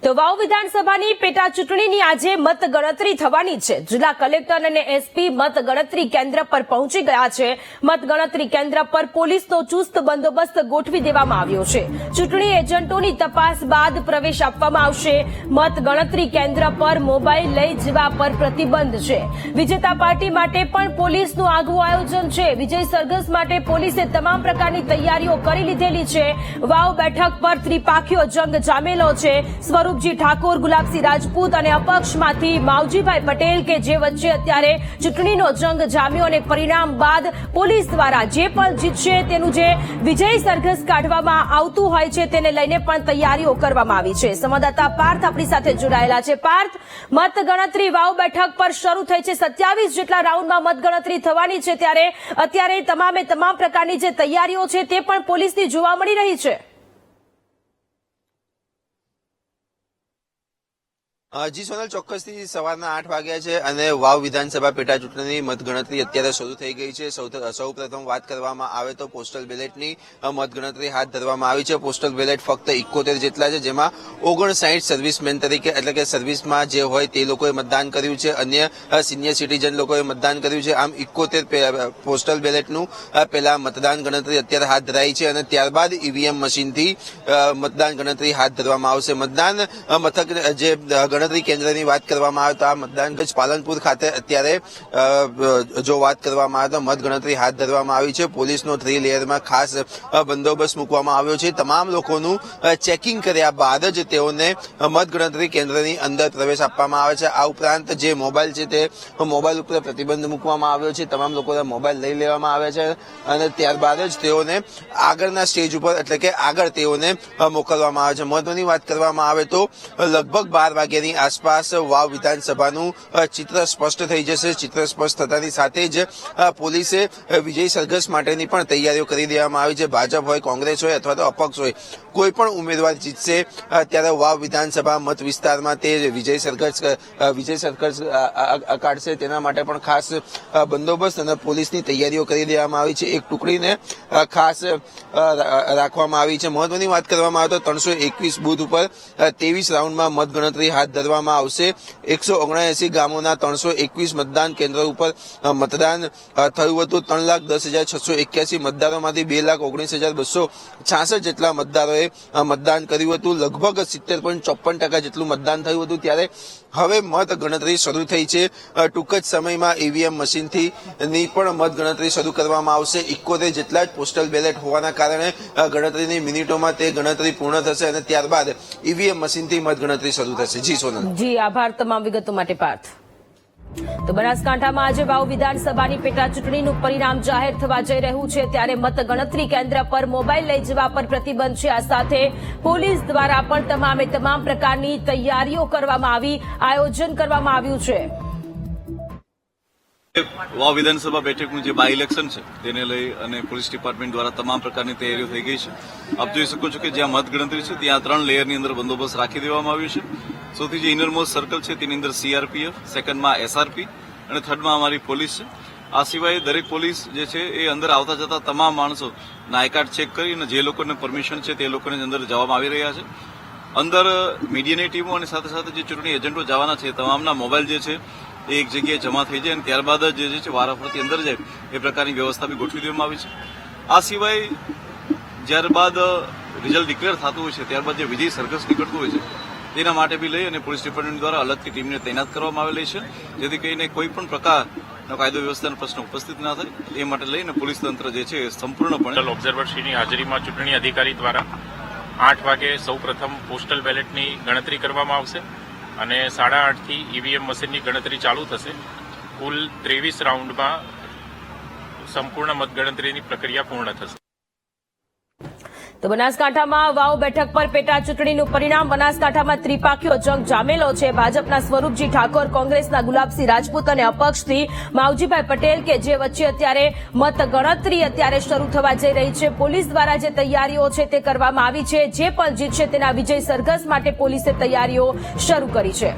તો વાવ વિધાનસભાની પેટા ચૂંટણીની આજે મતગણતરી થવાની છે। જિલ્લા કલેક્ટર અને એસપી મતગણતરી કેન્દ્ર પર પહોંચી ગયા છે। મતગણતરી કેન્દ્ર પર પોલીસનો ચુસ્ત બંદોબસ્ત ગોઠવી દેવામાં આવ્યો છે। ચૂંટણી એજન્ટોની તપાસ બાદ પ્રવેશ આપવામાં આવશે। મતગણતરી કેન્દ્ર પર મોબાઈલ લઈ જવા પર પ્રતિબંધ છે। વિજેતા પાર્ટી માટે પણ પોલીસનું આગવું આયોજન છે। વિજય સરઘસ માટે પોલીસે તમામ પ્રકારની તૈયારીઓ કરી લીધેલી છે। વાવ બેઠક પર ત્રિપાખીયો જંગ જામેલો છે। સ્વરૂપજી ઠાકોર, ગુલાબસિંહ રાજપૂત અને અપક્ષમાંથી માવજીભાઈ પટેલ કે જે વચ્ચે અત્યારે ચૂંટણીનો જંગ જામ્યો અને પરિણામ બાદ પોલીસ દ્વારા જે પણ જીતશે તેનું જે વિજય સરઘસ કાઢવામાં આવતું હોય છે તેને લઈને પણ તૈયારીઓ કરવામાં આવી છે। સંવાદદાતા પાર્થ આપણી સાથે જોડાયેલા છે। પાર્થ, મતગણતરી વાવ બેઠક પર શરૂ થઈ છે। 27 જેટલા રાઉન્ડમાં મતગણતરી થવાની છે ત્યારે અત્યારે તમામ પ્રકારની જે તૈયારીઓ છે તે પણ પોલીસની જોવા મળી રહી છે। જી સોનલ, ચોક્કસથી સવારના 8 વાગ્યા છે અને વાવ વિધાનસભા પેટા ચૂંટણીની મતગણતરી અત્યારે શરૂ થઈ ગઈ છે। સૌ પ્રથમ વાત કરવામાં આવે તો પોસ્ટલ બેલેટની મતગણતરી હાથ ધરવામાં આવી છે। પોસ્ટલ બેલેટ ફક્ત 71 જેટલા છે, જેમાં 59 સર્વિસમેન તરીકે એટલે કે સર્વિસમાં જે હોય તે લોકોએ મતદાન કર્યું છે, અન્ય સિનિયર સિટીઝન લોકોએ મતદાન કર્યું છે। આમ 71 પોસ્ટલ બેલેટનું પહેલા મતદાન ગણતરી અત્યારે હાથ ધરાઈ છે અને ત્યારબાદ ઈવીએમ મશીનથી મતદાન ગણતરી હાથ ધરવામાં આવશે। મતદાન મથક જે ગણતરી કેન્દ્રની વાત કરવામાં આવે તો આ મતદાન કચ્છ પાલનપુર ખાતે અત્યારે જો વાત કરવામાં આવે તો મતગણતરી હાથ ધરવામાં આવી છે। પોલીસનો 3 લેયરમાં ખાસ બંદોબસ્ત મૂકવામાં આવ્યો છે। તમામ લોકોનું ચેકિંગ કર્યા બાદ જ તેઓને મતગણતરી કેન્દ્રની અંદર પ્રવેશ આપવામાં આવે છે। આ ઉપરાંત જે મોબાઈલ છે તે મોબાઈલ ઉપર પ્રતિબંધ મૂકવામાં આવ્યો છે। તમામ લોકોના મોબાઈલ લઈ લેવામાં આવે છે અને ત્યારબાદ જ તેઓને આગળના સ્ટેજ ઉપર એટલે કે આગળ તેઓને મોકલવામાં આવે છે। મહત્વની વાત કરવામાં આવે તો લગભગ 12 વાગ્યાની આસપાસ વાવ વિધાનસભાનું ચિત્ર સ્પષ્ટ થઈ જશે। ચિત્ર સ્પષ્ટ થતાની સાથે જ પોલીસે વિજય સરઘસ માટેની પણ તૈયારીઓ કરી દેવામાં આવી છે। ભાજપ હોય, કોંગ્રેસ હોય અથવા તો અપક્ષ હોય, કોઈ પણ ઉમેદવાર જીતશે ત્યારે વાવ વિધાનસભા મત વિસ્તારમાં તે વિજય સરઘસ કાઢશે તેના માટે પણ ખાસ બંદોબસ્ત અને પોલીસની તૈયારીઓ કરી દેવામાં આવી છે। એક ટુકડીને ખાસ રાખવામાં આવી છે। મહત્વની વાત કરવામાં આવે તો 321 બૂથ ઉપર 23 રાઉન્ડમાં મતગણતરી હાથ ધરવામાં આવશે। 179 ગામોના 321 મતદાન કેન્દ્ર ઉપર મતદાન થયું હતું। 3,10,681 મતદારોમાંથી 2,19,266 જેટલા મતદારોએ મતદાન કર્યું હતું। લગભગ 70.54% જેટલું મતદાન થયું હતું। ત્યારે હવે મત ગણતરી શરૂ થઈ છે। ટૂંક જ સમયમાં ઈવીએમ મશીનથી પણ મત ગણતરી શરૂ કરવામાં આવશે। 71 જેટલા જ પોસ્ટલ બેલેટ હોવાના કારણે ગણતરીની મિનિટોમાં તે ગણતરી પૂર્ણ થશે અને ત્યારબાદ ઈવીએમ મશીનથી મત ગણતરી શરૂ થશે। જી સોનલ। જી આભાર તમામ વિગતો માટે પાર્થ। તો બનાસકાંઠામાં આજે વાવ વિધાનસભાની પેટા ચૂંટણીનું પરિણામ જાહેર થવા જઈ રહ્યું છે ત્યારે મતગણતરી કેન્દ્ર પર મોબાઈલ લઈ જવા પર પ્રતિબંધ છે। આ સાથે પોલીસ દ્વારા પણ તમામ પ્રકારની તૈયારીઓ કરવામાં આવી, આયોજન કરવામાં આવ્યું છે। વાવ વિધાનસભા બેઠકનું જે બાય ઇલેક્શન છે તેને લઈ અને પોલીસ ડિપાર્ટમેન્ટ દ્વારા તમામ પ્રકારની તૈયારીઓ થઈ ગઈ છે। આપ જોઈ શકો છો કે જ્યાં મતગણતરી છે ત્યાં 3 લેયરની અંદર બંદોબસ્ત રાખી દેવામાં આવ્યો છે। સૌથી જે ઇનરમોસ્ટ સર્કલ છે તેની અંદર સીઆરપીએફ, સેકન્ડમાં એસઆરપી અને થર્ડમાં અમારી પોલીસ છે। આ સિવાય દરેક પોલીસ જે છે એ અંદર આવતા જતા તમામ માણસો આઈ કાર્ડ ચેક કરી અને જે લોકોને પરમિશન છે તે લોકોને અંદર જવામાં આવી રહ્યા છે। અંદર મીડિયાની ટીમો અને સાથે સાથે જે ચૂંટણી એજન્ટો જવાના છે તમામના મોબાઈલ જે છે એક જગ્યાએ જમા થઈ જાય અને ત્યારબાદ જ જે છે વારાફરતી અંદર જાય એ પ્રકારની વ્યવસ્થા બી ગોઠવી દેવામાં આવી છે। આ સિવાય ત્યારબાદ રિઝલ્ટ ડિક્લેર થતું હોય છે ત્યારબાદ જે વિજય સરઘસ નીકળતું હોય છે તેના માટે બી લઈ અને પોલીસ ડિપાર્ટમેન્ટ દ્વારા અલગથી ટીમને તૈનાત કરવામાં આવેલી છે જેથી કરીને કોઈ પણ પ્રકારનો કાયદો વ્યવસ્થાનો પ્રશ્ન ઉપસ્થિત ના થાય એ માટે લઈને પોલીસ તંત્ર જે છે સંપૂર્ણપણે ઓબ્ઝર્વરશ્રીની હાજરીમાં ચૂંટણી અધિકારી દ્વારા 8 વાગે સૌપ્રથમ પોસ્ટલ બેલેટની ગણતરી કરવામાં આવશે અને 8:30 થી ઈવીએમ મશીનની ગણતરી ચાલુ થશે। કુલ 23 રાઉન્ડમાં સંપૂર્ણ મતગણતરીની પ્રક્રિયા પૂર્ણ થશે। તો બનાસકાંઠામાં વાવ બેઠક પર પેટા ચૂંટણીનું પરિણામ બનાસકાંઠામાં ત્રિપાખીયો જંગ જામેલો છે। ભાજપના સ્વરૂપજી ઠાકોર, કોંગ્રેસના ગુલાબસિંહ રાજપૂત અને અપક્ષથી માવજીભાઈ પટેલ કે જે વચ્ચે અત્યારે મતગણતરી અત્યારે શરૂ થવા જઈ રહી છે। પોલીસ દ્વારા જે તૈયારીઓ છે તે કરવામાં આવી છે। જે પણ જીતશે તેના વિજય સરઘસ માટે પોલીસે તૈયારીઓ શરૂ કરી છે।